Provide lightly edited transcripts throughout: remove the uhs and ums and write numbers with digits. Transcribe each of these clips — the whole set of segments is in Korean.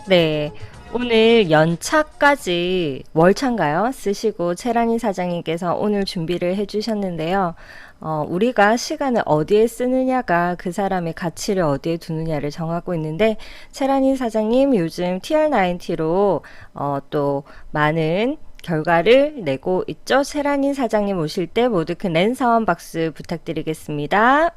네, 오늘 연차까지 월차인가요? 쓰시고 채란이 사장님께서 오늘 준비를 해주셨는데요. 우리가 시간을 어디에 쓰느냐가 그 사람의 가치를 어디에 두느냐를 정하고 있는데 채란이 사장님 요즘 TR90로 또 많은 결과를 내고 있죠. 채란이 사장님 오실 때 모두 큰 랜선 박수 부탁드리겠습니다.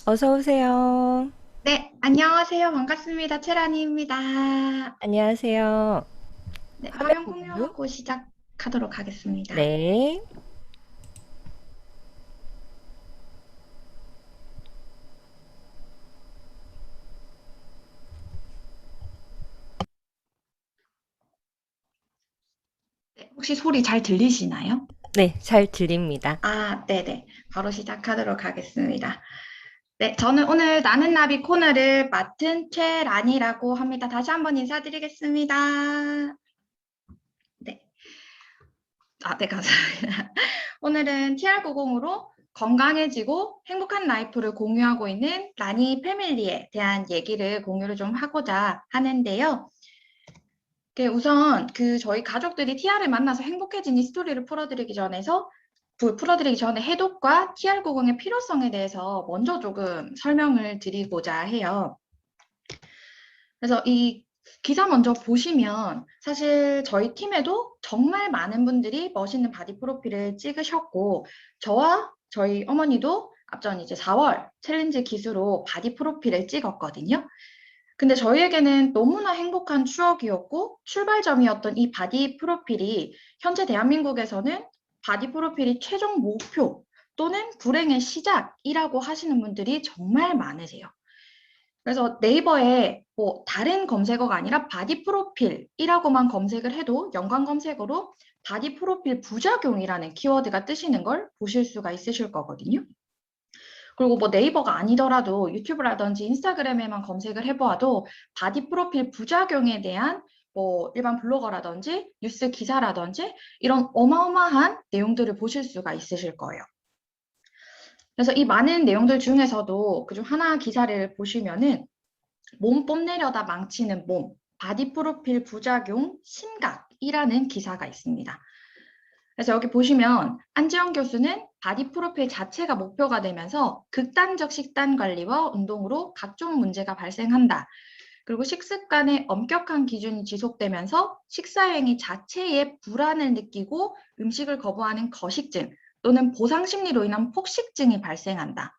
어서 오세요. 네, 안녕하세요. 반갑습니다. 채란이입니다. 안녕하세요. 네, 화면 화면 공유. 공유하고 시작하도록 하겠습니다. 네. 네, 혹시 소리 잘 들리시나요? 네, 잘 들립니다. 아, 네네. 바로 시작하도록 하겠습니다. 네, 저는 오늘 나는 나비 코너를 맡은 최란이라고 합니다. 다시 한번 인사드리겠습니다. 네. 아, 네, 감사합니다. 오늘은 TR90으로 건강해지고 행복한 라이프를 공유하고 있는 라니 패밀리에 대한 얘기를 공유를 좀 하고자 하는데요. 우선 저희 가족들이 TR을 만나서 행복해진 이 스토리를 풀어드리기 전에 해독과 TR90의 필요성에 대해서 먼저 조금 설명을 드리고자 해요. 그래서 이 기사 먼저 보시면 사실 저희 팀에도 정말 많은 분들이 멋있는 바디 프로필을 찍으셨고 저와 저희 어머니도 앞전 이제 4월 챌린지 기수로 바디 프로필을 찍었거든요. 근데 저희에게는 너무나 행복한 추억이었고 출발점이었던 이 바디 프로필이 현재 대한민국에서는 바디 프로필이 최종 목표 또는 불행의 시작이라고 하시는 분들이 정말 많으세요. 그래서 네이버에 뭐 다른 검색어가 아니라 바디 프로필이라고만 검색을 해도 연관 검색어로 바디 프로필 부작용이라는 키워드가 뜨시는 걸 보실 수가 있으실 거거든요. 그리고 뭐 네이버가 아니더라도 유튜브라든지 인스타그램에만 검색을 해보아도 바디 프로필 부작용에 대한 뭐 일반 블로거라든지 뉴스 기사라든지 이런 어마어마한 내용들을 보실 수가 있으실 거예요. 그래서 이 많은 내용들 중에서도 그중 하나 기사를 보시면은 몸 뽐내려다 망치는 몸, 바디 프로필 부작용 심각이라는 기사가 있습니다. 그래서 여기 보시면 안지영 교수는 바디 프로필 자체가 목표가 되면서 극단적 식단 관리와 운동으로 각종 문제가 발생한다. 그리고 식습관의 엄격한 기준이 지속되면서 식사행위 자체에 불안을 느끼고 음식을 거부하는 거식증 또는 보상 심리로 인한 폭식증이 발생한다.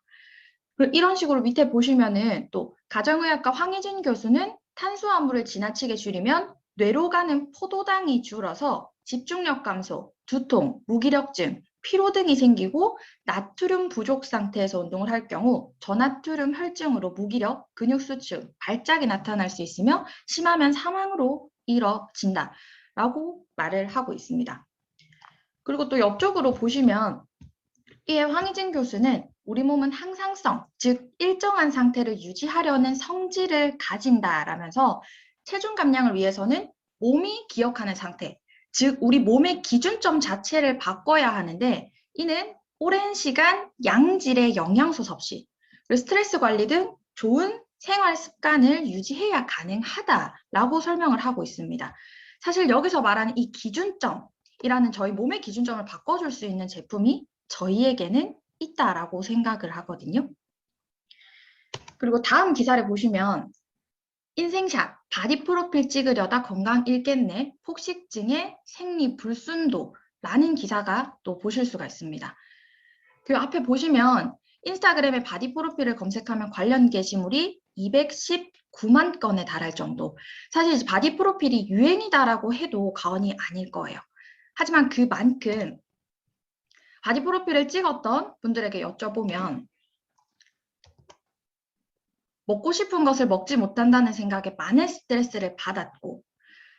이런 식으로 밑에 보시면은 또 가정의학과 황희진 교수는 탄수화물을 지나치게 줄이면 뇌로 가는 포도당이 줄어서 집중력 감소, 두통, 무기력증, 피로 등이 생기고 나트륨 부족 상태에서 운동을 할 경우 저나트륨 혈증으로 무기력, 근육 수축, 발작이 나타날 수 있으며 심하면 사망으로 이뤄진다라고 말을 하고 있습니다. 그리고 또 옆쪽으로 보시면 이에 황희진 교수는 우리 몸은 항상성, 즉 일정한 상태를 유지하려는 성질을 가진다라면서 체중 감량을 위해서는 몸이 기억하는 상태, 즉 우리 몸의 기준점 자체를 바꿔야 하는데 이는 오랜 시간 양질의 영양소 섭취, 그리고 스트레스 관리 등 좋은 생활 습관을 유지해야 가능하다라고 설명을 하고 있습니다. 사실 여기서 말하는 이 기준점이라는 저희 몸의 기준점을 바꿔줄 수 있는 제품이 저희에게는 있다라고 생각을 하거든요. 그리고 다음 기사를 보시면 인생샷, 바디 프로필 찍으려다 건강 잃겠네, 폭식증의 생리 불순도라는 기사가 또 보실 수가 있습니다. 그 앞에 보시면 인스타그램에 바디 프로필을 검색하면 관련 게시물이 219만 건에 달할 정도. 사실 바디 프로필이 유행이다라고 해도 과언이 아닐 거예요. 하지만 그만큼 바디 프로필을 찍었던 분들에게 여쭤보면 먹고 싶은 것을 먹지 못한다는 생각에 많은 스트레스를 받았고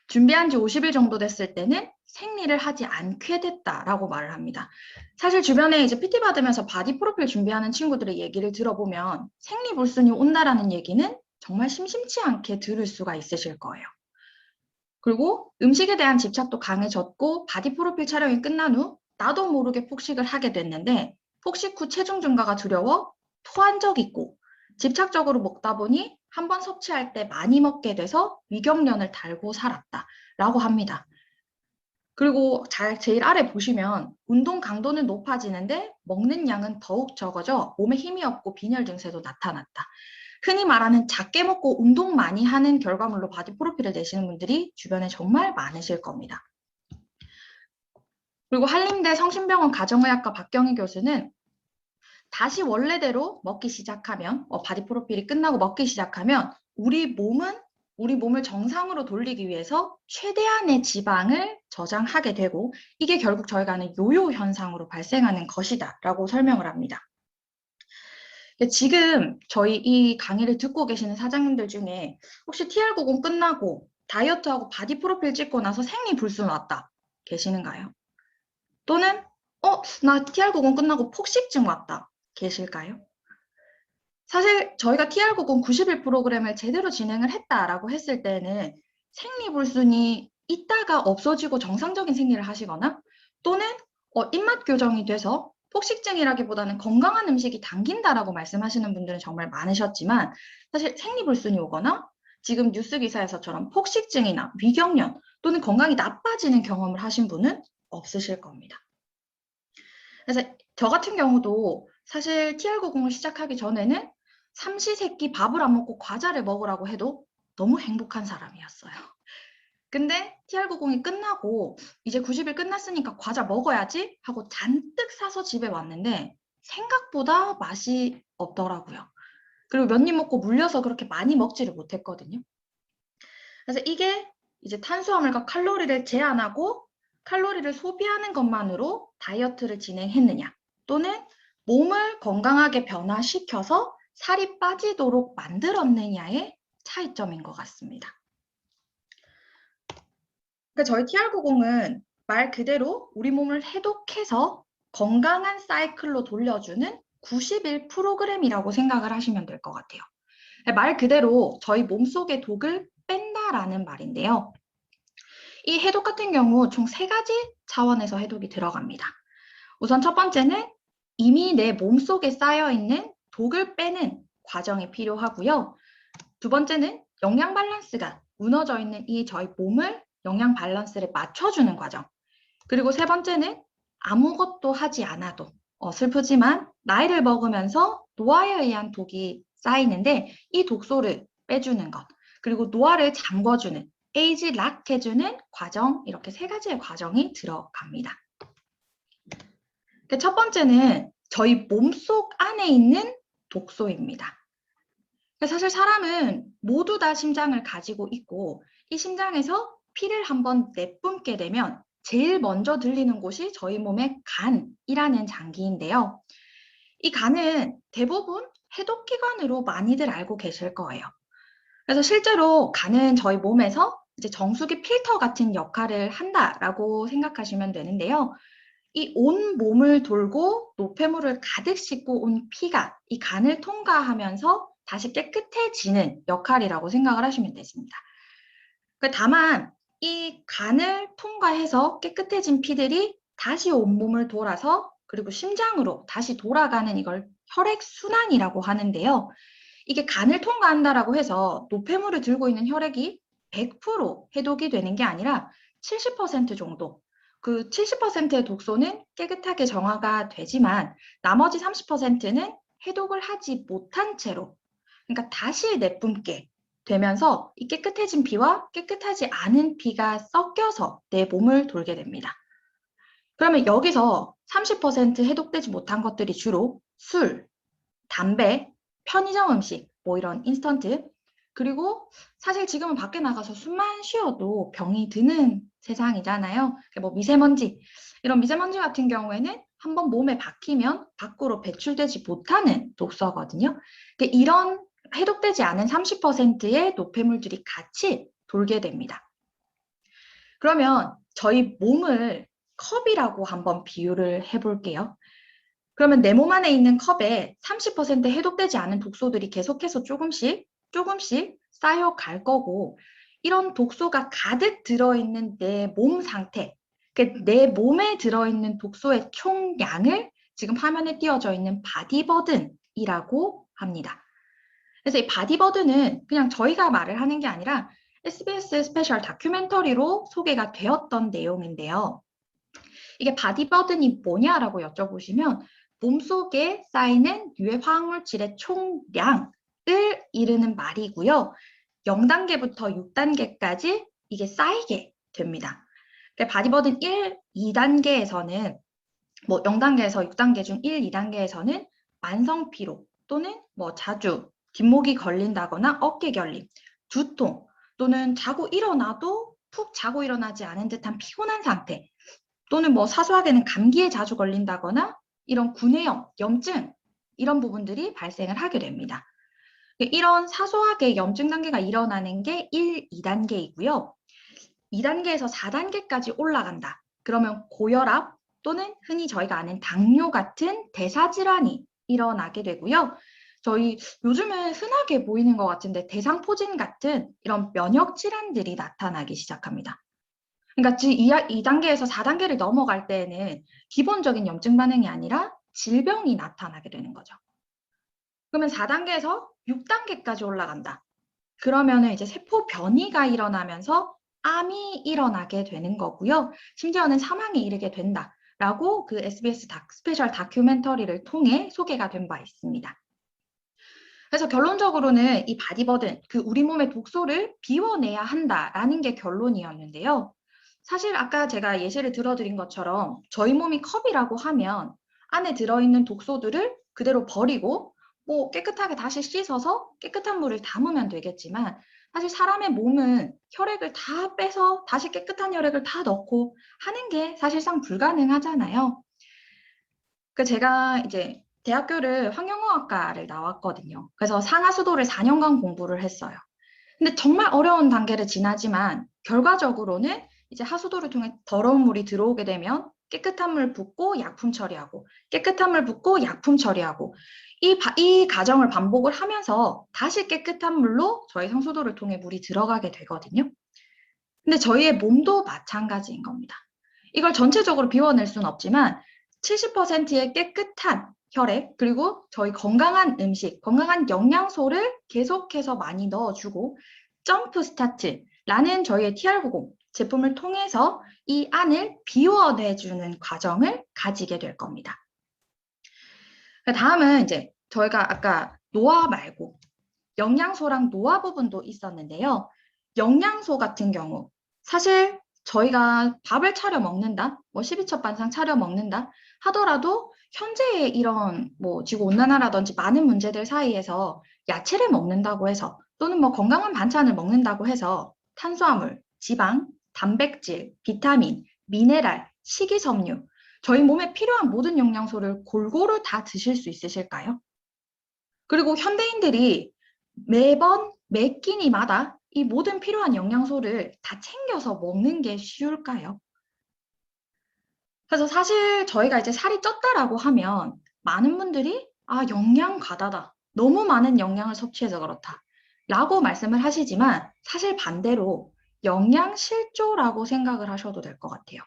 준비한 지 50일 정도 됐을 때는 생리를 하지 않게 됐다라고 말을 합니다. 사실 주변에 이제 PT 받으면서 바디 프로필 준비하는 친구들의 얘기를 들어보면 생리불순이 온다라는 얘기는 정말 심심치 않게 들을 수가 있으실 거예요. 그리고 음식에 대한 집착도 강해졌고 바디 프로필 촬영이 끝난 후 나도 모르게 폭식을 하게 됐는데 폭식 후 체중 증가가 두려워 토한 적 있고 집착적으로 먹다 보니 한 번 섭취할 때 많이 먹게 돼서 위경련을 달고 살았다라고 합니다. 그리고 제일 아래 보시면 운동 강도는 높아지는데 먹는 양은 더욱 적어져 몸에 힘이 없고 빈혈 증세도 나타났다. 흔히 말하는 작게 먹고 운동 많이 하는 결과물로 바디 프로필을 내시는 분들이 주변에 정말 많으실 겁니다. 그리고 한림대 성심병원 가정의학과 박경희 교수는 다시 원래대로 먹기 시작하면, 바디 프로필이 끝나고 먹기 시작하면 우리 몸을 정상으로 돌리기 위해서 최대한의 지방을 저장하게 되고 이게 결국 저희가 아는 요요 현상으로 발생하는 것이다 라고 설명을 합니다. 지금 저희 이 강의를 듣고 계시는 사장님들 중에 혹시 TR90 끝나고 다이어트하고 바디 프로필 찍고 나서 생리불순 왔다 계시는가요? 또는 나 TR90 끝나고 폭식증 왔다 계실까요? 사실 저희가 TR90 90일 프로그램을 제대로 진행을 했다라고 했을 때는 생리불순이 있다가 없어지고 정상적인 생리를 하시거나 또는 입맛 교정이 돼서 폭식증이라기보다는 건강한 음식이 당긴다라고 말씀하시는 분들은 정말 많으셨지만 사실 생리불순이 오거나 지금 뉴스 기사에서처럼 폭식증이나 위경련 또는 건강이 나빠지는 경험을 하신 분은 없으실 겁니다. 그래서 저 같은 경우도 사실 TR90을 시작하기 전에는 삼시세끼 밥을 안 먹고 과자를 먹으라고 해도 너무 행복한 사람이었어요. 근데 TR90이 끝나고 이제 90일 끝났으니까 과자 먹어야지 하고 잔뜩 사서 집에 왔는데 생각보다 맛이 없더라고요. 그리고 몇 입 먹고 물려서 그렇게 많이 먹지를 못했거든요. 그래서 이게 이제 탄수화물과 칼로리를 제한하고 칼로리를 소비하는 것만으로 다이어트를 진행했느냐 또는 몸을 건강하게 변화시켜서 살이 빠지도록 만들었느냐의 차이점인 것 같습니다. 그러니까 저희 TR90은 말 그대로 우리 몸을 해독해서 건강한 사이클로 돌려주는 90일 프로그램이라고 생각을 하시면 될 것 같아요. 말 그대로 저희 몸속의 독을 뺀다라는 말인데요. 이 해독 같은 경우 총 3가지 차원에서 해독이 들어갑니다. 우선 첫 번째는 이미 내 몸속에 쌓여있는 독을 빼는 과정이 필요하고요. 두 번째는 영양 밸런스가 무너져 있는 이 저희 몸을 영양 밸런스를 맞춰주는 과정. 그리고 세 번째는 아무것도 하지 않아도 슬프지만 나이를 먹으면서 노화에 의한 독이 쌓이는데 이 독소를 빼주는 것. 그리고 노화를 잠궈주는 에이지 락 해주는 과정, 이렇게 3가지의 과정이 들어갑니다. 첫 번째는 저희 몸속 안에 있는 독소입니다. 사실 사람은 모두 다 심장을 가지고 있고 이 심장에서 피를 한번 내뿜게 되면 제일 먼저 들리는 곳이 저희 몸의 간이라는 장기인데요. 이 간은 대부분 해독기관으로 많이들 알고 계실 거예요. 그래서 실제로 간은 저희 몸에서 이제 정수기 필터 같은 역할을 한다라고 생각하시면 되는데요. 이 온 몸을 돌고 노폐물을 가득 싣고 온 피가 이 간을 통과하면서 다시 깨끗해지는 역할이라고 생각을 하시면 되십니다. 다만 이 간을 통과해서 깨끗해진 피들이 다시 온몸을 돌아서 그리고 심장으로 다시 돌아가는 이걸 혈액순환이라고 하는데요. 이게 간을 통과한다라고 해서 노폐물을 들고 있는 혈액이 100% 해독이 되는 게 아니라 70% 정도, 그 70%의 독소는 깨끗하게 정화가 되지만 나머지 30%는 해독을 하지 못한 채로, 그러니까 다시 내뿜게 되면서 이 깨끗해진 피와 깨끗하지 않은 피가 섞여서 내 몸을 돌게 됩니다. 그러면 여기서 30% 해독되지 못한 것들이 주로 술, 담배, 편의점 음식, 뭐 이런 인스턴트, 그리고 사실 지금은 밖에 나가서 숨만 쉬어도 병이 드는 세상이잖아요. 뭐 미세먼지, 이런 미세먼지 같은 경우에는 한번 몸에 박히면 밖으로 배출되지 못하는 독소거든요. 이런 해독되지 않은 30%의 노폐물들이 같이 돌게 됩니다. 그러면 저희 몸을 컵이라고 한번 비유를 해볼게요. 그러면 내 몸 안에 있는 컵에 30% 해독되지 않은 독소들이 계속해서 조금씩 쌓여갈 거고 이런 독소가 가득 들어있는 내 몸 상태, 내 몸에 들어있는 독소의 총량을 지금 화면에 띄어져 있는 바디버든이라고 합니다. 그래서 이 바디버든은 그냥 저희가 말을 하는 게 아니라 SBS 스페셜 다큐멘터리로 소개가 되었던 내용인데요. 이게 바디버든이 뭐냐라고 여쭤보시면 몸속에 쌓이는 유해 화학물질의 총량을 이르는 말이고요. 0단계부터 6단계까지 이게 쌓이게 됩니다. 바디버든 1, 2단계에서는 0단계에서 6단계 중 1, 2단계에서는 만성 피로 또는 자주 뒷목이 걸린다거나 어깨 결림, 두통 또는 자고 일어나도 푹 자고 일어나지 않은 듯한 피곤한 상태 또는 사소하게는 감기에 자주 걸린다거나 이런 구내염, 염증 이런 부분들이 발생을 하게 됩니다. 이런 사소하게 염증 단계가 일어나는 게 1, 2단계이고요. 2단계에서 4단계까지 올라간다. 그러면 고혈압 또는 흔히 저희가 아는 당뇨 같은 대사질환이 일어나게 되고요. 저희 요즘은 흔하게 보이는 것 같은데 대상포진 같은 이런 면역 질환들이 나타나기 시작합니다. 그러니까 2단계에서 4단계를 넘어갈 때에는 기본적인 염증 반응이 아니라 질병이 나타나게 되는 거죠. 그러면 4단계에서 6단계까지 올라간다. 그러면은 이제 세포 변이가 일어나면서 암이 일어나게 되는 거고요. 심지어는 사망에 이르게 된다라고 그 SBS 스페셜 다큐멘터리를 통해 소개가 된 바 있습니다. 그래서 결론적으로는 이 바디버든, 우리 몸의 독소를 비워내야 한다라는 게 결론이었는데요. 사실 아까 제가 예시를 들어드린 것처럼 저희 몸이 컵이라고 하면 안에 들어있는 독소들을 그대로 버리고 깨끗하게 다시 씻어서 깨끗한 물을 담으면 되겠지만 사실 사람의 몸은 혈액을 다 빼서 다시 깨끗한 혈액을 다 넣고 하는 게 사실상 불가능하잖아요. 제가 이제 대학교를 환경공학과를 나왔거든요. 그래서 상하수도를 4년간 공부를 했어요. 근데 정말 어려운 단계를 지나지만 결과적으로는 이제 하수도를 통해 더러운 물이 들어오게 되면 깨끗한 물 붓고 약품 처리하고 깨끗한 물 붓고 약품 처리하고 이 과정을 반복을 하면서 다시 깨끗한 물로 저희 상수도를 통해 물이 들어가게 되거든요. 근데 저희의 몸도 마찬가지인 겁니다. 이걸 전체적으로 비워낼 수는 없지만 70%의 깨끗한 혈액 그리고 저희 건강한 음식, 건강한 영양소를 계속해서 많이 넣어주고 점프 스타트라는 저희의 TR90 제품을 통해서 이 안을 비워내주는 과정을 가지게 될 겁니다. 다음은 이제 저희가 아까 노화 말고 영양소랑 노화 부분도 있었는데요. 영양소 같은 경우 사실 저희가 밥을 차려 먹는다, 12첩 반상 차려 먹는다 하더라도 현재의 이런 지구온난화라든지 많은 문제들 사이에서 야채를 먹는다고 해서 또는 건강한 반찬을 먹는다고 해서 탄수화물, 지방, 단백질, 비타민, 미네랄, 식이섬유 저희 몸에 필요한 모든 영양소를 골고루 다 드실 수 있으실까요? 그리고 현대인들이 매번 매 끼니마다 이 모든 필요한 영양소를 다 챙겨서 먹는 게 쉬울까요? 그래서 사실 저희가 이제 살이 쪘다라고 하면 많은 분들이 영양 과다다. 너무 많은 영양을 섭취해서 그렇다. 라고 말씀을 하시지만 사실 반대로 영양 실조라고 생각을 하셔도 될 것 같아요.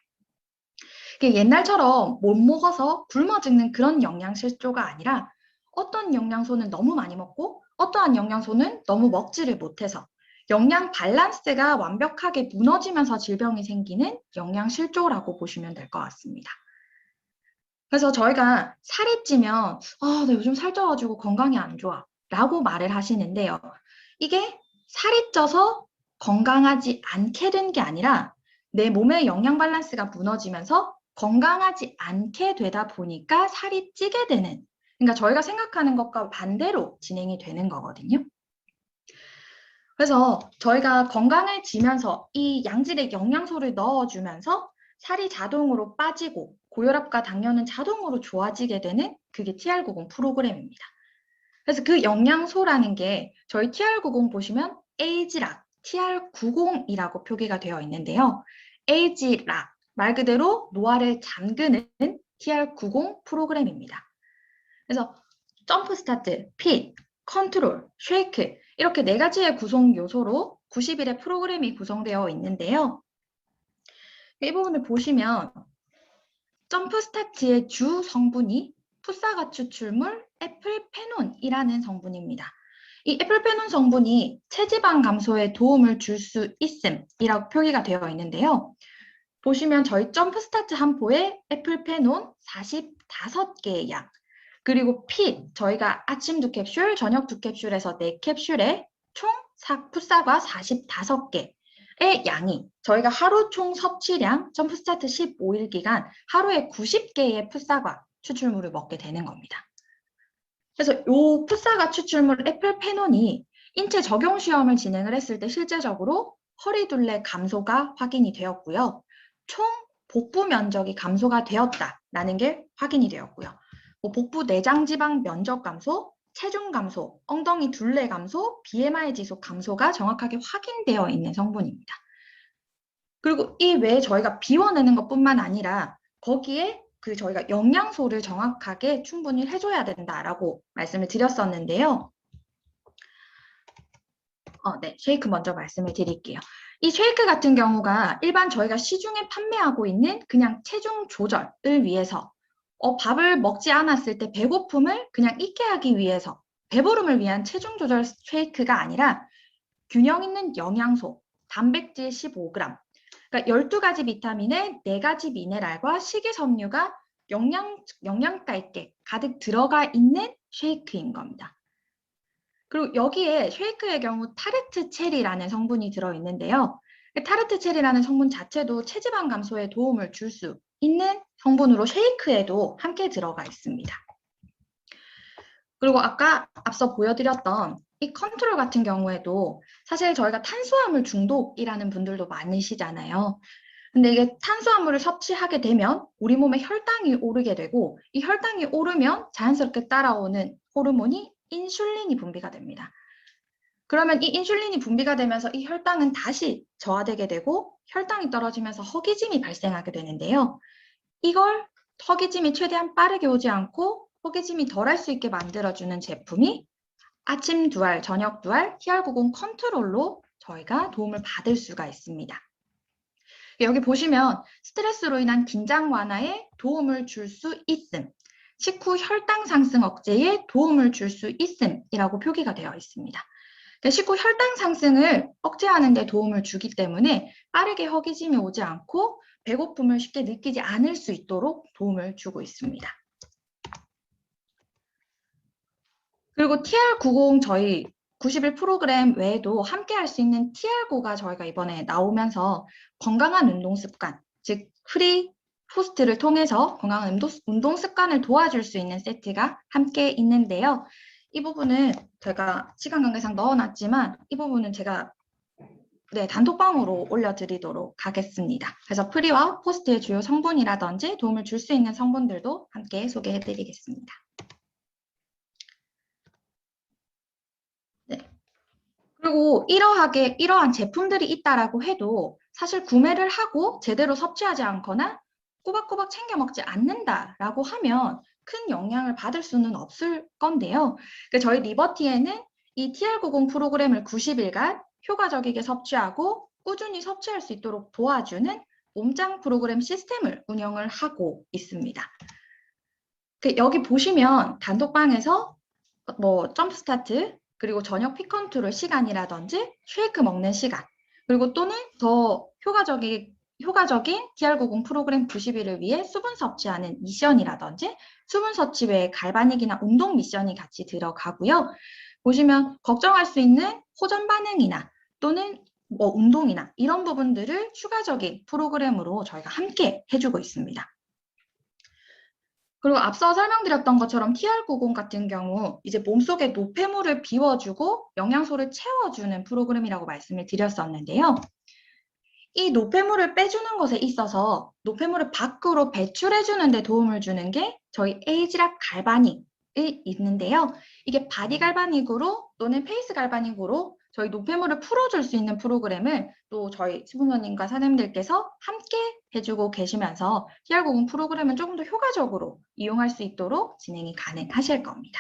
옛날처럼 못 먹어서 굶어 죽는 그런 영양 실조가 아니라 어떤 영양소는 너무 많이 먹고 어떠한 영양소는 너무 먹지를 못해서 영양 밸런스가 완벽하게 무너지면서 질병이 생기는 영양 실조라고 보시면 될 것 같습니다. 그래서 저희가 살이 찌면 나 요즘 살쪄가지고 건강이 안 좋아 라고 말을 하시는데요. 이게 살이 쪄서 건강하지 않게 된 게 아니라 내 몸의 영양 밸런스가 무너지면서 건강하지 않게 되다 보니까 살이 찌게 되는 그러니까 저희가 생각하는 것과 반대로 진행이 되는 거거든요. 그래서 저희가 건강해지면서 이 양질의 영양소를 넣어주면서 살이 자동으로 빠지고 고혈압과 당뇨는 자동으로 좋아지게 되는 그게 TR90 프로그램입니다. 그래서 그 영양소라는 게 저희 TR90 보시면 에이지락 TR90이라고 표기가 되어 있는데요. 에이지락 말 그대로 노화를 잠그는 TR90 프로그램입니다. 그래서 점프 스타트, 핏, 컨트롤, 쉐이크 이렇게 4가지의 구성 요소로 90일의 프로그램이 구성되어 있는데요. 이 부분을 보시면 점프스타트의 주 성분이 풋사과 추출물 에플페논이라는 성분입니다. 이 에플페논 성분이 체지방 감소에 도움을 줄 수 있음이라고 표기가 되어 있는데요. 보시면 저희 점프스타트 한 포에 에플페논 45개의 양, 그리고 핏, 저희가 아침 2캡슐, 저녁 2캡슐에서 4캡슐에 총 풋사과 45개의 양이 저희가 하루 총 섭취량 점프스타트 15일 기간 하루에 90개의 풋사과 추출물을 먹게 되는 겁니다. 그래서 이 풋사과 추출물 에플페논이 인체 적용 시험을 진행을 했을 때 실제적으로 허리둘레 감소가 확인이 되었고요. 총 복부 면적이 감소가 되었다라는 게 확인이 되었고요. 복부 내장 지방 면적 감소, 체중 감소, 엉덩이 둘레 감소, BMI 지수 감소가 정확하게 확인되어 있는 성분입니다. 그리고 이 외에 저희가 비워내는 것뿐만 아니라 거기에 저희가 영양소를 정확하게 충분히 해줘야 된다라고 말씀을 드렸었는데요. 네, 쉐이크 먼저 말씀을 드릴게요. 이 쉐이크 같은 경우가 일반 저희가 시중에 판매하고 있는 그냥 체중 조절을 위해서 밥을 먹지 않았을 때 배고픔을 그냥 잊게 하기 위해서 배부름을 위한 체중 조절 쉐이크가 아니라 균형 있는 영양소, 단백질 15g, 그러니까 12가지 비타민에 4가지 미네랄과 식이섬유가 영양가 있게 가득 들어가 있는 쉐이크인 겁니다. 그리고 여기에 쉐이크의 경우 타르트 체리라는 성분이 들어있는데요. 타르트 체리라는 성분 자체도 체지방 감소에 도움을 줄 수 있는 성분으로 쉐이크에도 함께 들어가 있습니다. 그리고 아까 앞서 보여드렸던 이 컨트롤 같은 경우에도 사실 저희가 탄수화물 중독이라는 분들도 많으시잖아요. 근데 이게 탄수화물을 섭취하게 되면 우리 몸에 혈당이 오르게 되고 이 혈당이 오르면 자연스럽게 따라오는 호르몬이 인슐린이 분비가 됩니다. 그러면 이 인슐린이 분비가 되면서 이 혈당은 다시 저하되게 되고 혈당이 떨어지면서 허기짐이 발생하게 되는데요. 이걸 허기짐이 최대한 빠르게 오지 않고 허기짐이 덜할 수 있게 만들어주는 제품이 아침 2알, 저녁 2알, TR90 컨트롤로 저희가 도움을 받을 수가 있습니다. 여기 보시면 스트레스로 인한 긴장 완화에 도움을 줄 수 있음, 식후 혈당 상승 억제에 도움을 줄 수 있음이라고 표기가 되어 있습니다. 식후 혈당 상승을 억제하는 데 도움을 주기 때문에 빠르게 허기짐이 오지 않고 배고픔을 쉽게 느끼지 않을 수 있도록 도움을 주고 있습니다. 그리고 TR90 저희 90일 프로그램 외에도 함께 할 수 있는 TR9가 저희가 이번에 나오면서 건강한 운동 습관, 즉 프리 포스트를 통해서 건강한 운동 습관을 도와줄 수 있는 세트가 함께 있는데요. 이 부분은 제가 시간 관계상 넣어놨지만 이 부분은 제가 단톡방으로 올려드리도록 하겠습니다. 그래서 프리와 포스트의 주요 성분이라든지 도움을 줄 수 있는 성분들도 함께 소개해드리겠습니다. 네. 그리고 이러한 제품들이 있다라고 해도 사실 구매를 하고 제대로 섭취하지 않거나 꼬박꼬박 챙겨 먹지 않는다라고 하면 큰 영향을 받을 수는 없을 건데요. 저희 리버티에는 이 TR90 프로그램을 90일간 효과적이게 섭취하고 꾸준히 섭취할 수 있도록 도와주는 몸짱 프로그램 시스템을 운영을 하고 있습니다. 여기 보시면 단톡방에서 점프스타트, 그리고 저녁 피컨트롤 시간이라든지 쉐이크 먹는 시간, 그리고 또는 더 효과적인 TR90 프로그램 90일을 위해 수분 섭취하는 미션이라든지 수분 섭취 외에 갈바닉이나 운동 미션이 같이 들어가고요. 보시면 걱정할 수 있는 호전 반응이나 또는 운동이나 이런 부분들을 추가적인 프로그램으로 저희가 함께 해주고 있습니다. 그리고 앞서 설명드렸던 것처럼 TR90 같은 경우 이제 몸속에 노폐물을 비워주고 영양소를 채워주는 프로그램이라고 말씀을 드렸었는데요. 이 노폐물을 빼주는 것에 있어서 노폐물을 밖으로 배출해주는 데 도움을 주는 게 저희 에이지락 갈바닉이 있는데요. 이게 바디 갈바닉으로 또는 페이스 갈바닉으로 저희 노폐물을 풀어줄 수 있는 프로그램을 또 저희 스승님과 사장님들께서 함께 해주고 계시면서 TR90 프로그램은 조금 더 효과적으로 이용할 수 있도록 진행이 가능하실 겁니다.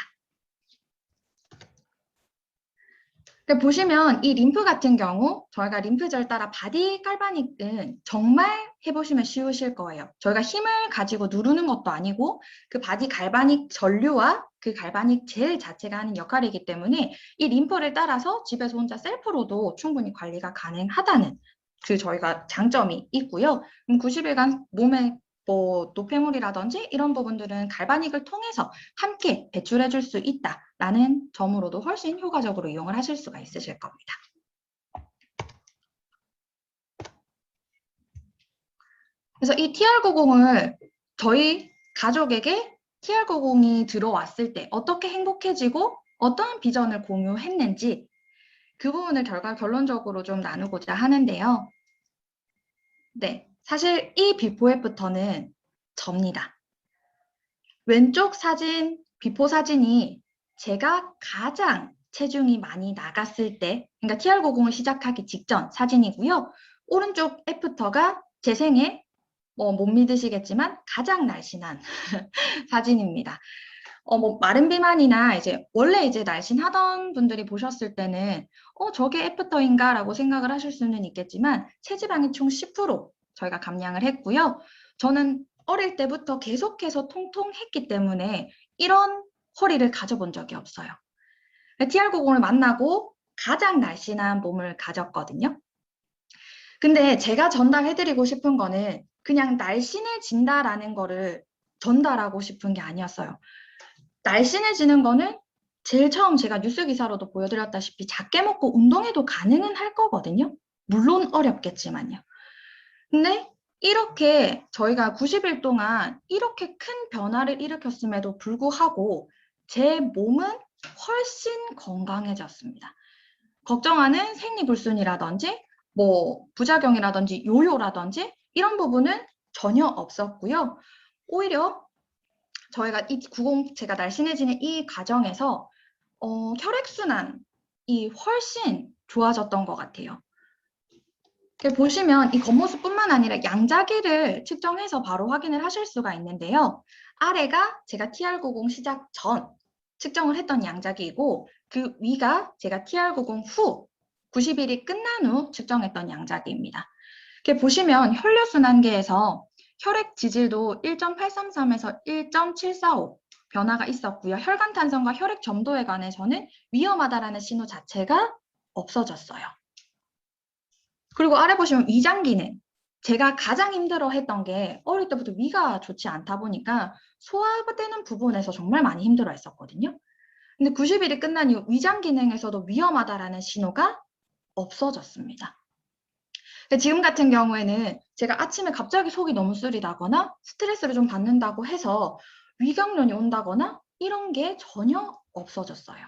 근데 보시면 이 림프 같은 경우 저희가 림프절 따라 바디 갈바닉은 정말 해보시면 쉬우실 거예요. 저희가 힘을 가지고 누르는 것도 아니고 그 바디 갈바닉 전류와 그 갈바닉 젤 자체가 하는 역할이기 때문에 이 림프를 따라서 집에서 혼자 셀프로도 충분히 관리가 가능하다는 그 저희가 장점이 있고요. 90일간 몸에 뭐 노폐물이라든지 이런 부분들은 갈바닉을 통해서 함께 배출해 줄 수 있다라는 점으로도 훨씬 효과적으로 이용을 하실 수가 있으실 겁니다. 그래서 이 TR90을 저희 가족에게 TR90이 들어왔을 때 어떻게 행복해지고 어떠한 비전을 공유했는지 그 부분을 결론적으로 좀 나누고자 하는데요. 네, 사실 이 비포 애프터는 접니다. 왼쪽 사진, 비포 사진이 제가 가장 체중이 많이 나갔을 때, 그러니까 TR90을 시작하기 직전 사진이고요. 오른쪽 애프터가 제 생애, 못 믿으시겠지만 가장 날씬한 사진입니다. 뭐 마른 비만이나 이제 원래 이제 날씬하던 분들이 보셨을 때는 저게 애프터인가라고 생각을 하실 수는 있겠지만 체지방이 총 10% 저희가 감량을 했고요. 저는 어릴 때부터 계속해서 통통했기 때문에 이런 허리를 가져본 적이 없어요. TR90을 만나고 가장 날씬한 몸을 가졌거든요. 근데 제가 전달해드리고 싶은 거는 그냥 날씬해진다라는 거를 전달하고 싶은 게 아니었어요. 날씬해지는 거는 제일 처음 제가 뉴스 기사로도 보여드렸다시피 작게 먹고 운동해도 가능은 할 거거든요. 물론 어렵겠지만요. 근데 이렇게 저희가 90일 동안 이렇게 큰 변화를 일으켰음에도 불구하고 제 몸은 훨씬 건강해졌습니다. 걱정하는 생리불순이라든지 뭐 부작용이라든지 요요라든지 이런 부분은 전혀 없었고요. 오히려 저희가 이 90, 제가 날씬해지는 이 과정에서 혈액순환이 훨씬 좋아졌던 것 같아요. 보시면 이 겉모습뿐만 아니라 양자기를 측정해서 바로 확인을 하실 수가 있는데요. 아래가 제가 TR90 시작 전 측정을 했던 양자기이고 그 위가 제가 TR90 후 90일이 끝난 후 측정했던 양자기입니다. 이렇게 보시면 혈류순환계에서 혈액 지질도 1.833에서 1.745 변화가 있었고요. 혈관 탄성과 혈액 점도에 관해서는 위험하다라는 신호 자체가 없어졌어요. 그리고 아래 보시면 위장 기능. 제가 가장 힘들어했던 게 어릴 때부터 위가 좋지 않다 보니까 소화되는 부분에서 정말 많이 힘들어 했었거든요. 근데 90일이 끝난 이후 위장 기능에서도 위험하다라는 신호가 없어졌습니다. 지금 같은 경우에는 제가 아침에 갑자기 속이 너무 쓰리다거나 스트레스를 좀 받는다고 해서 위경련이 온다거나 이런 게 전혀 없어졌어요.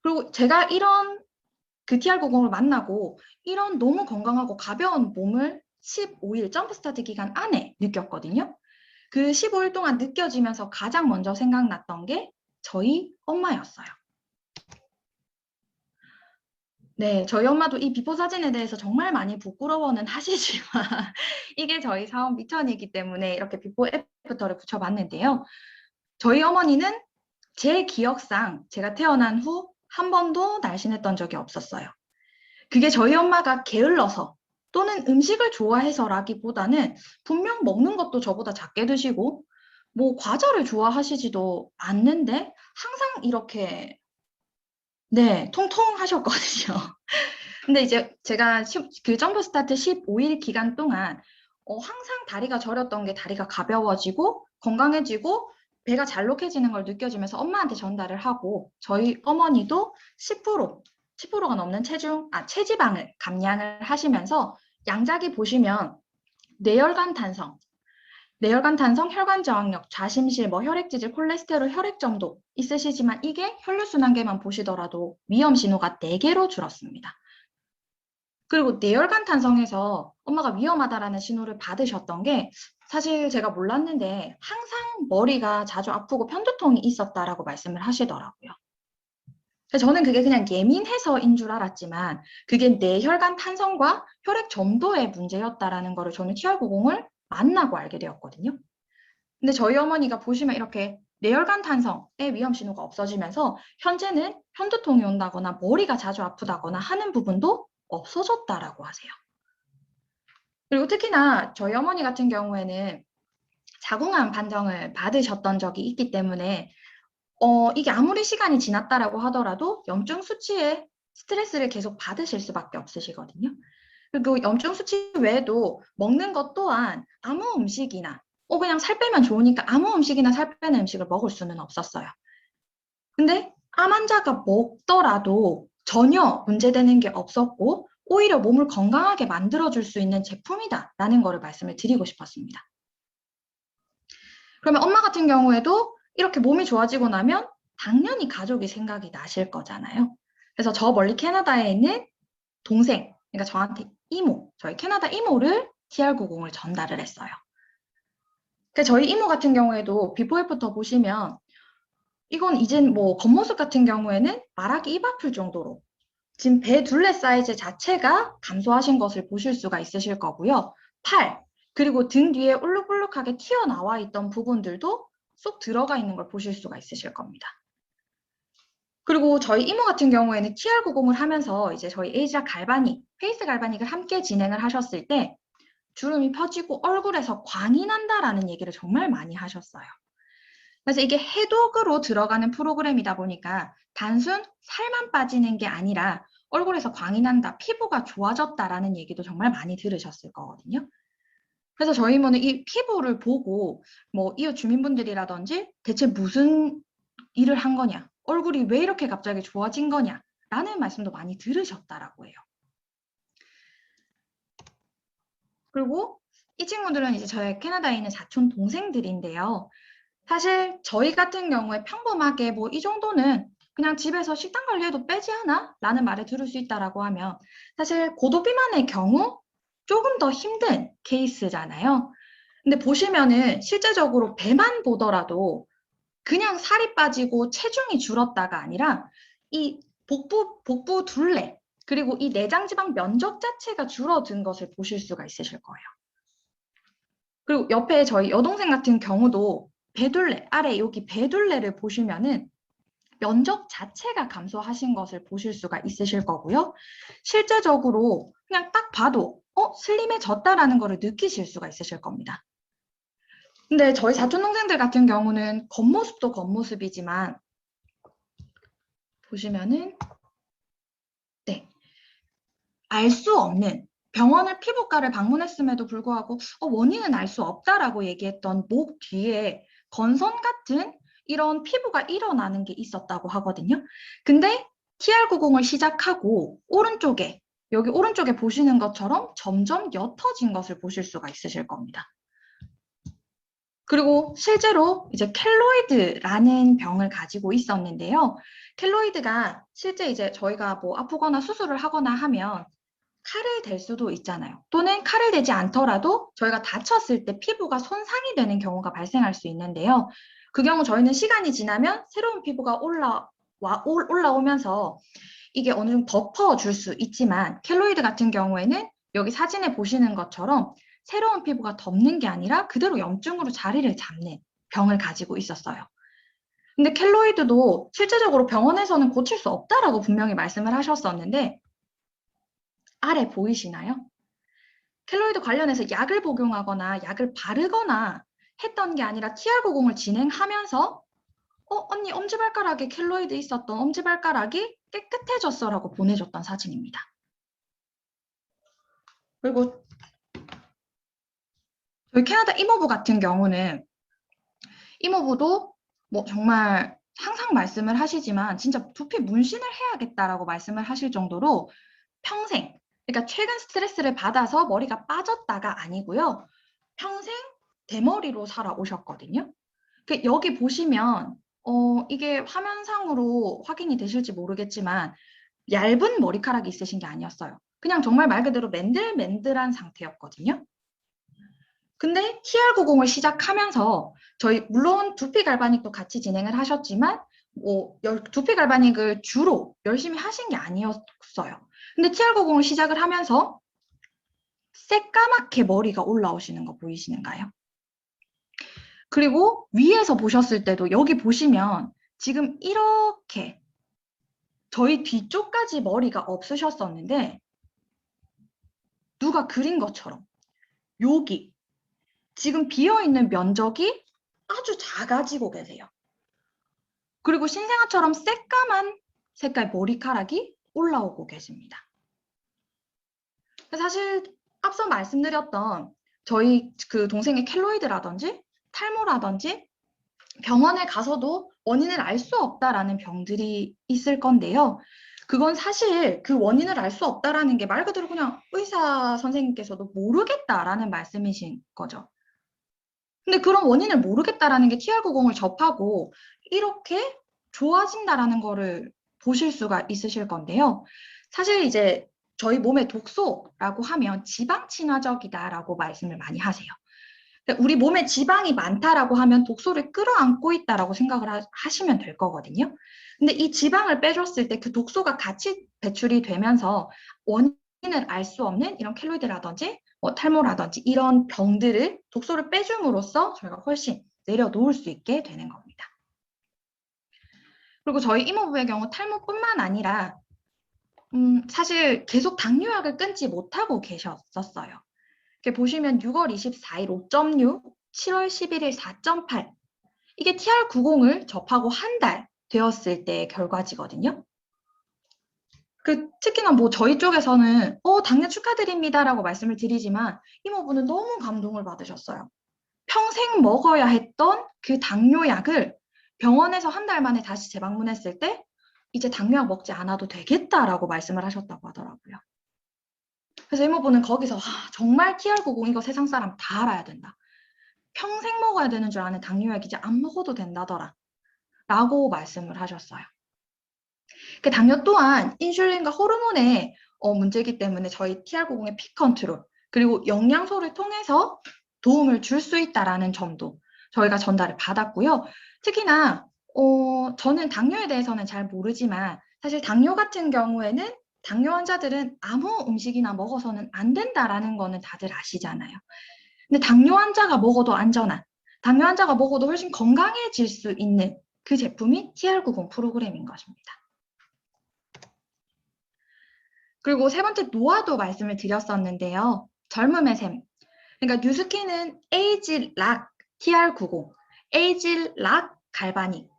그리고 제가 이런 그 TR90을 만나고 이런 너무 건강하고 가벼운 몸을 15일 점프스타트 기간 안에 느꼈거든요. 그 15일 동안 느껴지면서 가장 먼저 생각났던 게 저희 엄마였어요. 네, 저희 엄마도 이 비포 사진에 대해서 정말 많이 부끄러워는 하시지만 이게 저희 사업 미천이기 때문에 이렇게 비포 애프터를 붙여봤는데요. 저희 어머니는 제 기억상 제가 태어난 후 한 번도 날씬했던 적이 없었어요. 그게 저희 엄마가 게을러서 또는 음식을 좋아해서라기보다는 분명 먹는 것도 저보다 작게 드시고 뭐 과자를 좋아하시지도 않는데 항상 이렇게 네, 통통하셨거든요. 근데 이제 제가 그 점프 스타트 15일 기간 동안 항상 다리가 저렸던 게 다리가 가벼워지고 건강해지고 배가 잘록해지는 걸 느껴지면서 엄마한테 전달을 하고 저희 어머니도 10%가 넘는 체지방을 감량을 하시면서 양자기 보시면 뇌혈관 탄성, 혈관 저항력, 좌심실, 뭐 혈액지질, 콜레스테롤, 혈액점도 있으시지만 이게 혈류순환계만 보시더라도 위험 신호가 4개로 줄었습니다. 그리고 뇌혈관 탄성에서 엄마가 위험하다라는 신호를 받으셨던 게 사실 제가 몰랐는데 항상 머리가 자주 아프고 편두통이 있었다라고 말씀을 하시더라고요. 저는 그게 그냥 예민해서인 줄 알았지만 그게 뇌혈관 탄성과 혈액 점도의 문제였다라는 거를 저는 TR90을 만나고 알게 되었거든요. 근데 저희 어머니가 보시면 이렇게 뇌혈관 탄성의 위험 신호가 없어지면서 현재는 편두통이 온다거나 머리가 자주 아프다거나 하는 부분도 없어졌다라고 하세요. 그리고 특히나 저희 어머니 같은 경우에는 자궁암 판정을 받으셨던 적이 있기 때문에 이게 아무리 시간이 지났다라고 하더라도 염증 수치에 스트레스를 계속 받으실 수밖에 없으시거든요. 그리고 염증 수치 외에도 먹는 것 또한 아무 음식이나 그냥 살 빼면 좋으니까 아무 음식이나 살 빼는 음식을 먹을 수는 없었어요. 근데 암 환자가 먹더라도 전혀 문제되는 게 없었고 오히려 몸을 건강하게 만들어줄 수 있는 제품이다라는 거를 말씀을 드리고 싶었습니다. 그러면 엄마 같은 경우에도 이렇게 몸이 좋아지고 나면 당연히 가족이 생각이 나실 거잖아요. 그래서 저 멀리 캐나다에 있는 동생, 그러니까 저한테 이모, 저희 캐나다 이모를 TR90을 전달을 했어요. 그러니까 저희 이모 같은 경우에도 비포 애프터 보시면 이건 이젠 뭐 겉모습 같은 경우에는 말하기 입 아플 정도로 지금 배 둘레 사이즈 자체가 감소하신 것을 보실 수가 있으실 거고요. 팔, 그리고 등 뒤에 울룩울룩하게 튀어나와 있던 부분들도 쏙 들어가 있는 걸 보실 수가 있으실 겁니다. 그리고 저희 이모 같은 경우에는 TR90을 하면서 이제 저희 에이지아 갈바닉, 페이스 갈바닉을 함께 진행을 하셨을 때 주름이 펴지고 얼굴에서 광이 난다라는 얘기를 정말 많이 하셨어요. 그래서 이게 해독으로 들어가는 프로그램이다 보니까 단순 살만 빠지는 게 아니라 얼굴에서 광이 난다, 피부가 좋아졌다라는 얘기도 정말 많이 들으셨을 거거든요. 그래서 저희 이모는 이 피부를 보고 뭐 이웃 주민분들이라든지 대체 무슨 일을 한 거냐, 얼굴이 왜 이렇게 갑자기 좋아진 거냐 라는 말씀도 많이 들으셨다라고 해요. 그리고 이 친구들은 이제 저희 캐나다에 있는 사촌 동생들인데요. 사실 저희 같은 경우에 평범하게 뭐 이 정도는 그냥 집에서 식단 관리해도 빼지 않아? 라는 말을 들을 수 있다라고 하면 사실 고도비만의 경우 조금 더 힘든 케이스잖아요. 근데 보시면은 실제적으로 배만 보더라도 그냥 살이 빠지고 체중이 줄었다가 아니라 이 복부 둘레 그리고 이 내장 지방 면적 자체가 줄어든 것을 보실 수가 있으실 거예요. 그리고 옆에 저희 여동생 같은 경우도 배둘레, 아래 여기 배둘레를 보시면은 면적 자체가 감소하신 것을 보실 수가 있으실 거고요. 실제적으로 그냥 딱 봐도 슬림해졌다라는 거를 느끼실 수가 있으실 겁니다. 근데 저희 사촌 동생들 같은 경우는 겉모습도 겉모습이지만 보시면은 네, 알 수 없는 병원을 피부과를 방문했음에도 불구하고 원인은 알 수 없다라고 얘기했던 목 뒤에 건선 같은 이런 피부가 일어나는 게 있었다고 하거든요. 근데 TR90을 시작하고 오른쪽에 여기 오른쪽에 보시는 것처럼 점점 옅어진 것을 보실 수가 있으실 겁니다. 그리고 실제로 이제 켈로이드라는 병을 가지고 있었는데요. 켈로이드가 실제 이제 저희가 뭐 아프거나 수술을 하거나 하면 칼을 댈 수도 있잖아요. 또는 칼을 대지 않더라도 저희가 다쳤을 때 피부가 손상이 되는 경우가 발생할 수 있는데요. 그 경우 저희는 시간이 지나면 새로운 피부가 올라오면서 이게 어느 정도 덮어줄 수 있지만 켈로이드 같은 경우에는 여기 사진에 보시는 것처럼 새로운 피부가 덮는 게 아니라 그대로 염증으로 자리를 잡는 병을 가지고 있었어요. 근데 켈로이드도 실제적으로 병원에서는 고칠 수 없다라고 분명히 말씀을 하셨었는데 아래 보이시나요? 켈로이드 관련해서 약을 복용하거나 약을 바르거나 했던 게 아니라 TR90을 진행하면서 언니 엄지발가락에 켈로이드 있었던 엄지발가락이 깨끗해졌어라고 보내줬던 사진입니다. 그리고 저희 캐나다 이모부 같은 경우는 이모부도 뭐 정말 항상 말씀을 하시지만 진짜 두피 문신을 해야겠다라고 말씀을 하실 정도로 평생, 그러니까 최근 스트레스를 받아서 머리가 빠졌다가 아니고요. 평생 대머리로 살아오셨거든요. 여기 보시면 이게 화면상으로 확인이 되실지 모르겠지만 얇은 머리카락이 있으신 게 아니었어요. 그냥 정말 말 그대로 맨들맨들한 상태였거든요. 근데 TR90을 시작하면서 저희 물론 두피 갈바닉도 같이 진행을 하셨지만 두피 갈바닉을 주로 열심히 하신 게 아니었어요. 근데 TR90을 시작을 하면서 새까맣게 머리가 올라오시는 거 보이시는가요? 그리고 위에서 보셨을 때도 여기 보시면 지금 이렇게 저희 뒤쪽까지 머리가 없으셨었는데 누가 그린 것처럼 여기 지금 비어있는 면적이 아주 작아지고 계세요. 그리고 신생아처럼 새까만 색깔 머리카락이 올라오고 계십니다. 사실 앞서 말씀드렸던 저희 그 동생의 켈로이드라든지 탈모라든지 병원에 가서도 원인을 알 수 없다라는 병들이 있을 건데요. 그건 사실 그 원인을 알 수 없다라는 게 말 그대로 그냥 의사 선생님께서도 모르겠다라는 말씀이신 거죠. 근데 그런 원인을 모르겠다라는 게 TR90을 접하고 이렇게 좋아진다라는 거를 보실 수가 있으실 건데요. 사실 이제 저희 몸의 독소라고 하면 지방 친화적이다라고 말씀을 많이 하세요. 우리 몸에 지방이 많다라고 하면 독소를 끌어안고 있다라고 생각을 하시면 될 거거든요. 근데 이 지방을 빼줬을 때 그 독소가 같이 배출이 되면서 원인을 알 수 없는 이런 켈로이드라든지 탈모라든지 이런 병들을 독소를 빼줌으로써 저희가 훨씬 내려놓을 수 있게 되는 겁니다. 그리고 저희 이모부의 경우 탈모뿐만 아니라 사실 계속 당뇨약을 끊지 못하고 계셨었어요. 이렇게 보시면 6월 24일 5.6, 7월 11일 4.8 이게 TR90을 접하고 한 달 되었을 때의 결과지거든요. 특히나 뭐 저희 쪽에서는 당뇨 축하드립니다라고 말씀을 드리지만 이모부는 너무 감동을 받으셨어요. 평생 먹어야 했던 그 당뇨약을 병원에서 한 달 만에 다시 재방문했을 때 이제 당뇨약 먹지 않아도 되겠다라고 말씀을 하셨다고 하더라고요. 그래서 이모부는 거기서 정말 TR90 이거 세상 사람 다 알아야 된다. 평생 먹어야 되는 줄 아는 당뇨약 이제 안 먹어도 된다더라. 라고 말씀을 하셨어요. 그 당뇨 또한 인슐린과 호르몬의 문제이기 때문에 저희 TR90의 피 컨트롤 그리고 영양소를 통해서 도움을 줄 수 있다라는 점도 저희가 전달을 받았고요. 특히나 저는 당뇨에 대해서는 잘 모르지만 사실 당뇨 같은 경우에는 당뇨 환자들은 아무 음식이나 먹어서는 안 된다라는 거는 다들 아시잖아요. 근데 당뇨 환자가 먹어도 안전한, 당뇨 환자가 먹어도 훨씬 건강해질 수 있는 그 제품이 TR90 프로그램인 것입니다. 그리고 세 번째 노화도 말씀을 드렸었는데요. 젊음의 샘. 그러니까 뉴스킨은 에이지락 TR90, 에이지락 갈바닉.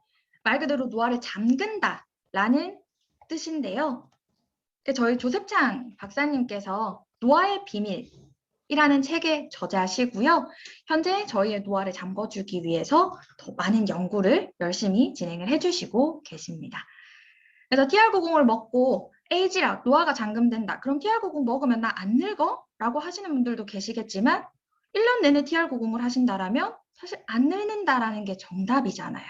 말 그대로 노화를 잠근다라는 뜻인데요. 저희 조셉창 박사님께서 노화의 비밀이라는 책의 저자시고요. 현재 저희의 노화를 잠궈주기 위해서 더 많은 연구를 열심히 진행을 해주시고 계십니다. 그래서 TR90을 먹고 에이지락, 노화가 잠금된다. 그럼 TR90 먹으면 나 안 늙어? 라고 하시는 분들도 계시겠지만 1년 내내 TR90을 하신다라면 사실 안 늙는다라는 게 정답이잖아요.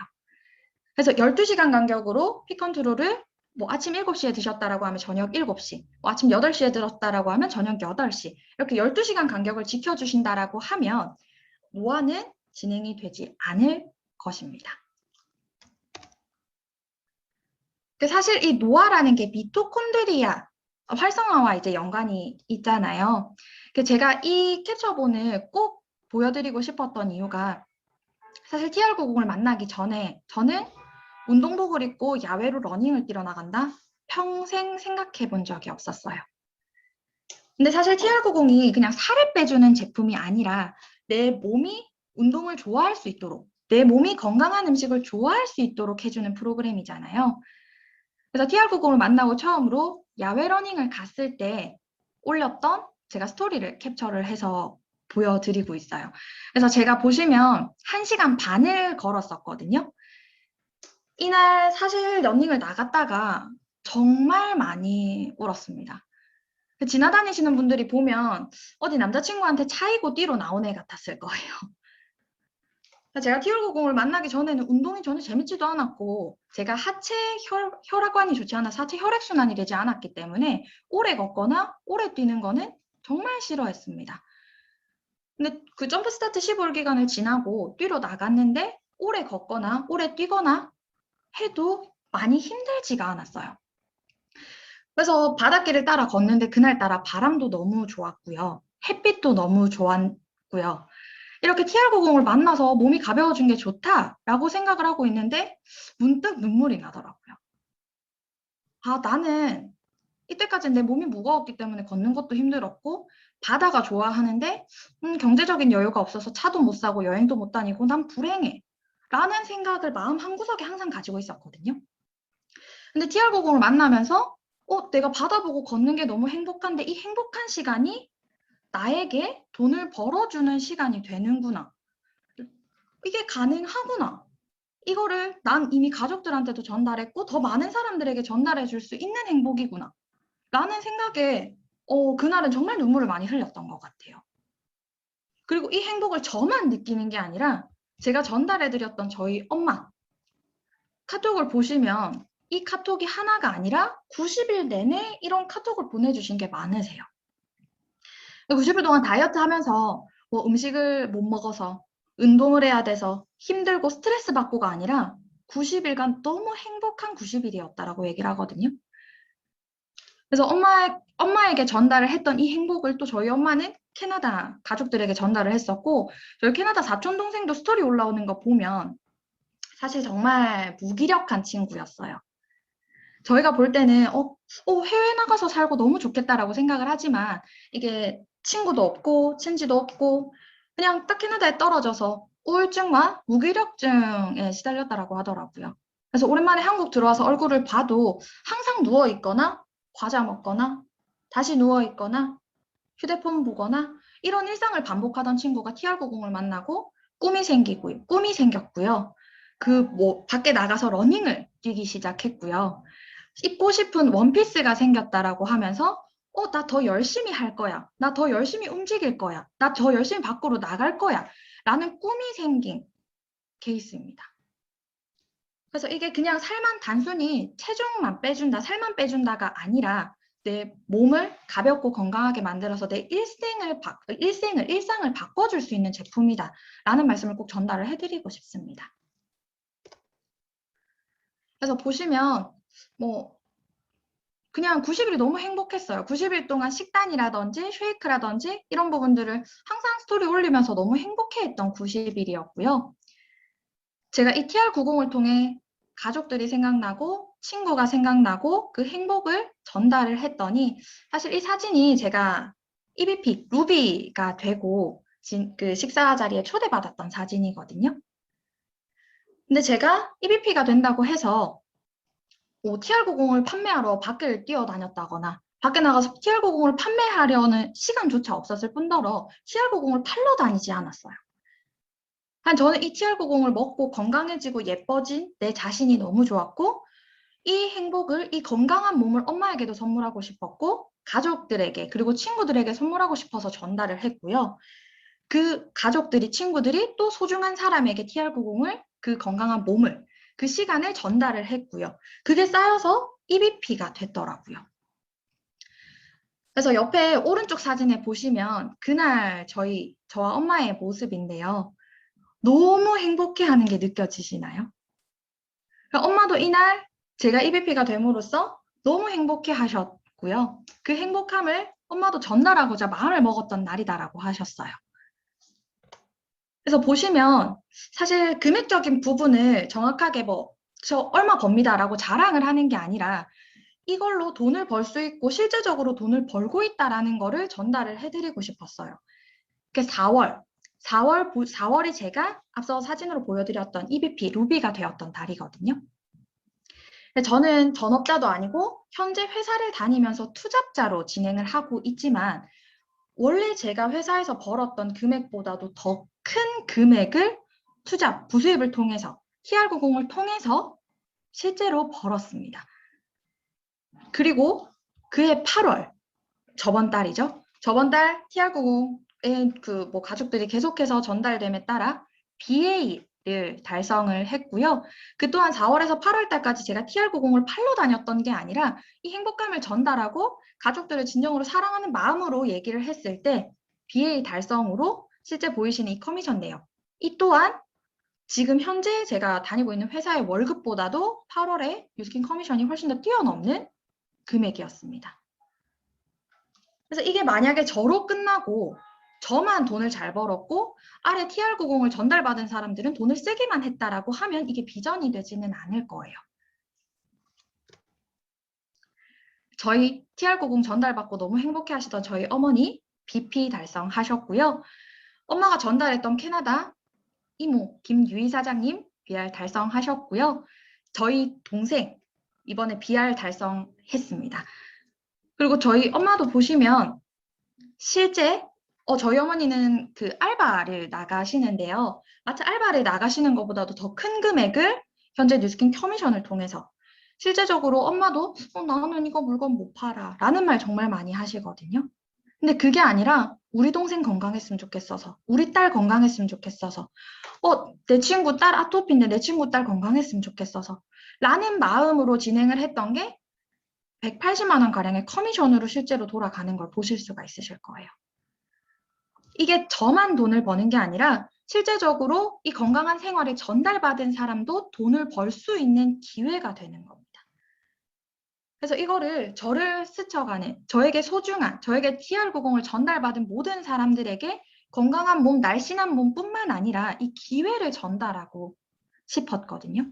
그래서 12시간 간격으로 피 컨트롤을 뭐 아침 7시에 드셨다라고 하면 저녁 7시, 뭐 아침 8시에 들었다라고 하면 저녁 8시 이렇게 12시간 간격을 지켜주신다라고 하면 노화는 진행이 되지 않을 것입니다. 사실 이 노화라는 게 미토콘드리아 활성화와 이제 연관이 있잖아요. 제가 이 캡처본을 꼭 보여드리고 싶었던 이유가 사실 TR90을 만나기 전에 저는 운동복을 입고 야외로 러닝을 뛰러 나간다? 평생 생각해 본 적이 없었어요. 근데 사실 TR90이 그냥 살을 빼주는 제품이 아니라 내 몸이 운동을 좋아할 수 있도록 내 몸이 건강한 음식을 좋아할 수 있도록 해주는 프로그램이잖아요. 그래서 TR90을 만나고 처음으로 야외 러닝을 갔을 때 올렸던 제가 스토리를 캡처를 해서 보여드리고 있어요. 그래서 제가 보시면 1시간 반을 걸었었거든요. 이날 사실 러닝을 나갔다가 정말 많이 울었습니다. 지나다니시는 분들이 보면 어디 남자친구한테 차이고 뛰러 나온 애 같았을 거예요. 제가 TR90을 만나기 전에는 운동이 전혀 재밌지도 않았고 제가 하체 혈액관이 좋지 않아서 하체 혈액순환이 되지 않았기 때문에 오래 걷거나 오래 뛰는 거는 정말 싫어했습니다. 근데 그 점프 스타트 15일 기간을 지나고 뛰러 나갔는데 오래 걷거나 오래 뛰거나 해도 많이 힘들지가 않았어요. 그래서 바닷길을 따라 걷는데 그날따라 바람도 너무 좋았고요. 햇빛도 너무 좋았고요. 이렇게 TR90을 만나서 몸이 가벼워진 게 좋다라고 생각을 하고 있는데 문득 눈물이 나더라고요. 아, 나는 이때까지 내 몸이 무거웠기 때문에 걷는 것도 힘들었고 바다가 좋아하는데 경제적인 여유가 없어서 차도 못 사고 여행도 못 다니고 난 불행해 라는 생각을 마음 한구석에 항상 가지고 있었거든요. 근데 TR90을 만나면서 내가 바다 보고 걷는 게 너무 행복한데 이 행복한 시간이 나에게 돈을 벌어주는 시간이 되는구나. 이게 가능하구나. 이거를 난 이미 가족들한테도 전달했고 더 많은 사람들에게 전달해 줄 수 있는 행복이구나. 라는 생각에 그날은 정말 눈물을 많이 흘렸던 것 같아요. 그리고 이 행복을 저만 느끼는 게 아니라 제가 전달해 드렸던 저희 엄마 카톡을 보시면 이 카톡이 하나가 아니라 90일 내내 이런 카톡을 보내주신 게 많으세요. 90일 동안 다이어트 하면서 뭐 음식을 못 먹어서 운동을 해야 돼서 힘들고 스트레스 받고가 아니라 90일간 너무 행복한 90일이었다라고 얘기를 하거든요. 그래서 엄마에게 전달을 했던 이 행복을 또 저희 엄마는 캐나다 가족들에게 전달을 했었고, 저희 캐나다 사촌 동생도 스토리 올라오는 거 보면 사실 정말 무기력한 친구였어요. 저희가 볼 때는 해외 나가서 살고 너무 좋겠다라고 생각을 하지만 이게 친구도 없고 친지도 없고 그냥 딱 캐나다에 떨어져서 우울증과 무기력증에 시달렸다라고 하더라고요. 그래서 오랜만에 한국 들어와서 얼굴을 봐도 항상 누워 있거나 과자 먹거나 다시 누워 있거나 휴대폰 보거나 이런 일상을 반복하던 친구가 TR90을 만나고 꿈이 생겼고요. 밖에 나가서 러닝을 뛰기 시작했고요. 입고 싶은 원피스가 생겼다라고 하면서 나 더 열심히 할 거야. 나 더 열심히 움직일 거야. 나 더 열심히 밖으로 나갈 거야. 라는 꿈이 생긴 케이스입니다. 그래서 이게 그냥 단순히 체중만 빼준다, 살만 빼준다가 아니라 내 몸을 가볍고 건강하게 만들어서 내 일상을 바꿔줄 수 있는 제품이다. 라는 말씀을 꼭 전달을 해드리고 싶습니다. 그래서 보시면 그냥 90일이 너무 행복했어요. 90일 동안 식단이라든지 쉐이크라든지 이런 부분들을 항상 스토리 올리면서 너무 행복해했던 90일이었고요. 제가 이 TR90을 통해 가족들이 생각나고 친구가 생각나고 그 행복을 전달을 했더니 사실 이 사진이 제가 EBP, 루비가 되고 그 식사 자리에 초대받았던 사진이거든요. 근데 제가 EBP가 된다고 해서 TR90을 판매하러 밖을 뛰어다녔다거나 밖에 나가서 TR90을 판매하려는 시간조차 없었을 뿐더러 TR90을 팔러 다니지 않았어요. 저는 이 TR90을 먹고 건강해지고 예뻐진 내 자신이 너무 좋았고 이 행복을, 이 건강한 몸을 엄마에게도 선물하고 싶었고 가족들에게 그리고 친구들에게 선물하고 싶어서 전달을 했고요. 그 가족들이, 친구들이 또 소중한 사람에게 TR90을, 그 건강한 몸을, 그 시간을 전달을 했고요. 그게 쌓여서 EBP가 됐더라고요. 그래서 옆에 오른쪽 사진에 보시면 그날 저와 엄마의 모습인데요. 너무 행복해하는 게 느껴지시나요? 엄마도 이날 제가 EBP가 됨으로써 너무 행복해 하셨고요. 그 행복함을 엄마도 전달하고자 마음을 먹었던 날이다라고 하셨어요. 그래서 보시면 사실 금액적인 부분을 정확하게 저 얼마 법니다라고 자랑을 하는 게 아니라 이걸로 돈을 벌 수 있고 실제적으로 돈을 벌고 있다라는 거를 전달을 해드리고 싶었어요. 그게 4월이 제가 앞서 사진으로 보여드렸던 EBP, 루비가 되었던 달이거든요. 저는 전업자도 아니고 현재 회사를 다니면서 투잡자로 진행을 하고 있지만 원래 제가 회사에서 벌었던 금액보다도 더 큰 금액을 투잡, 부수입을 통해서 TR90을 통해서 실제로 벌었습니다. 그리고 그해 8월, 저번 달이죠. 저번 달 TR90의 가족들이 계속해서 전달됨에 따라 BA를 달성을 했고요. 그 또한 4월에서 8월 달까지 제가 TR90을 팔러 다녔던 게 아니라 이 행복감을 전달하고 가족들을 진정으로 사랑하는 마음으로 얘기를 했을 때 BA 달성으로 실제 보이시는 이 커미션 내역. 이 또한 지금 현재 제가 다니고 있는 회사의 월급보다도 8월에 뉴스킨 커미션이 훨씬 더 뛰어넘는 금액이었습니다. 그래서 이게 만약에 저로 끝나고 저만 돈을 잘 벌었고 아래 TR90을 전달받은 사람들은 돈을 쓰기만 했다라고 하면 이게 비전이 되지는 않을 거예요. 저희 TR90 전달받고 너무 행복해 하시던 저희 어머니 BP 달성하셨고요. 엄마가 전달했던 캐나다 이모 김유희 사장님 BR 달성하셨고요. 저희 동생 이번에 BR 달성했습니다. 그리고 저희 엄마도 보시면 실제 저희 어머니는 그 알바를 나가시는데요. 마치 알바를 나가시는 것보다도 더 큰 금액을 현재 뉴스킨 커미션을 통해서 실제적으로 엄마도 나는 이거 물건 못 팔아 라는 말 정말 많이 하시거든요. 근데 그게 아니라 우리 동생 건강했으면 좋겠어서 우리 딸 건강했으면 좋겠어서 내 친구 딸 아토피인데 내 친구 딸 건강했으면 좋겠어서 라는 마음으로 진행을 했던 게 180만 원 가량의 커미션으로 실제로 돌아가는 걸 보실 수가 있으실 거예요. 이게 저만 돈을 버는 게 아니라 실제적으로 이 건강한 생활을 전달받은 사람도 돈을 벌 수 있는 기회가 되는 겁니다. 그래서 이거를 저를 스쳐가는, 저에게 소중한, 저에게 TR90을 전달받은 모든 사람들에게 건강한 몸, 날씬한 몸뿐만 아니라 이 기회를 전달하고 싶었거든요.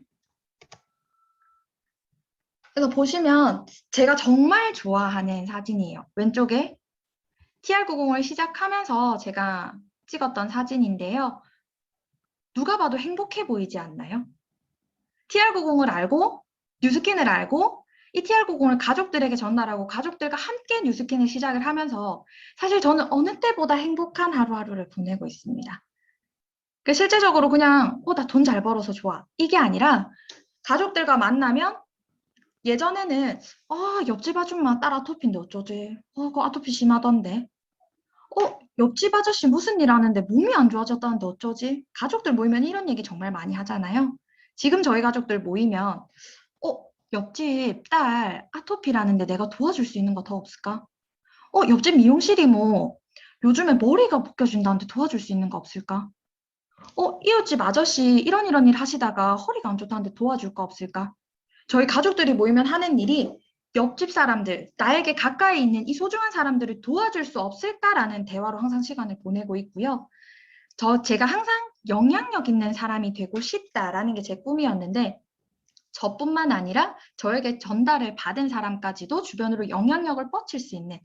그래서 보시면 제가 정말 좋아하는 사진이에요. 왼쪽에 TR90을 시작하면서 제가 찍었던 사진인데요. 누가 봐도 행복해 보이지 않나요? TR90을 알고, 뉴스킨을 알고, 이 TR90을 가족들에게 전달하고 가족들과 함께 뉴스킨을 시작을 하면서 사실 저는 어느 때보다 행복한 하루하루를 보내고 있습니다. 실제적으로 그냥 나 돈 잘 벌어서 좋아. 이게 아니라 가족들과 만나면 예전에는 옆집 아줌마 딸 아토피인데 어쩌지? 그 아토피 심하던데. 옆집 아저씨 무슨 일 하는데 몸이 안 좋아졌다는데 어쩌지? 가족들 모이면 이런 얘기 정말 많이 하잖아요. 지금 저희 가족들 모이면 옆집 딸 아토피라는데 내가 도와줄 수 있는 거 더 없을까? 옆집 미용실이 뭐 요즘에 머리가 벗겨진다는데 도와줄 수 있는 거 없을까? 이웃집 아저씨 이런 일 하시다가 허리가 안 좋다는데 도와줄 거 없을까? 저희 가족들이 모이면 하는 일이 옆집 사람들, 나에게 가까이 있는 이 소중한 사람들을 도와줄 수 없을까라는 대화로 항상 시간을 보내고 있고요. 제가 항상 영향력 있는 사람이 되고 싶다라는 게 제 꿈이었는데 저뿐만 아니라 저에게 전달을 받은 사람까지도 주변으로 영향력을 뻗칠 수 있는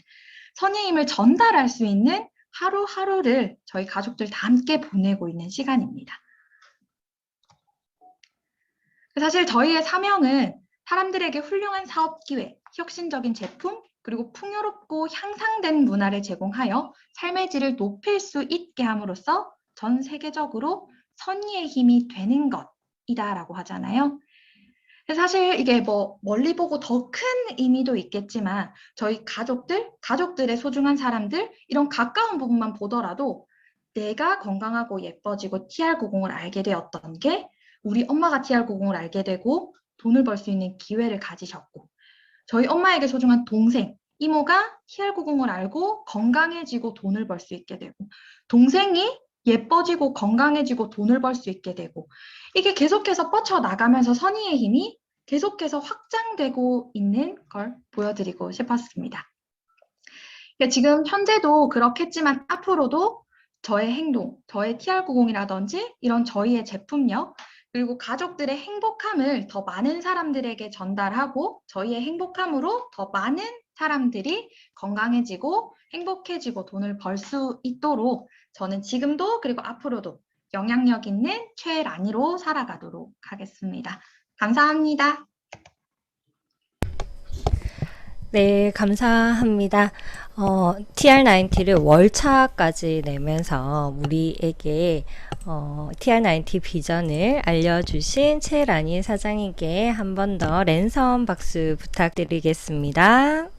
선의 힘을 전달할 수 있는 하루하루를 저희 가족들 다 함께 보내고 있는 시간입니다. 사실 저희의 사명은 사람들에게 훌륭한 사업 기회, 혁신적인 제품, 그리고 풍요롭고 향상된 문화를 제공하여 삶의 질을 높일 수 있게 함으로써 전 세계적으로 선의의 힘이 되는 것이다라고 하잖아요. 사실 이게 멀리 보고 더 큰 의미도 있겠지만 저희 가족들의 소중한 사람들 이런 가까운 부분만 보더라도 내가 건강하고 예뻐지고 TR90을 알게 되었던 게 우리 엄마가 TR90을 알게 되고 돈을 벌 수 있는 기회를 가지셨고 저희 엄마에게 소중한 동생, 이모가 TR90을 알고 건강해지고 돈을 벌 수 있게 되고 동생이 예뻐지고 건강해지고 돈을 벌 수 있게 되고 이게 계속해서 뻗쳐나가면서 선의의 힘이 계속해서 확장되고 있는 걸 보여드리고 싶었습니다. 지금 현재도 그렇겠지만 앞으로도 저의 행동, 저의 TR90이라든지 이런 저희의 제품력 그리고 가족들의 행복함을 더 많은 사람들에게 전달하고 저희의 행복함으로 더 많은 사람들이 건강해지고 행복해지고 돈을 벌 수 있도록 저는 지금도 그리고 앞으로도 영향력 있는 최라니로 살아가도록 하겠습니다. 감사합니다. 네, 감사합니다. TR90를 월차까지 내면서 우리에게 TR90 비전을 알려주신 최라니 사장님께 한 번 더 랜선 박수 부탁드리겠습니다.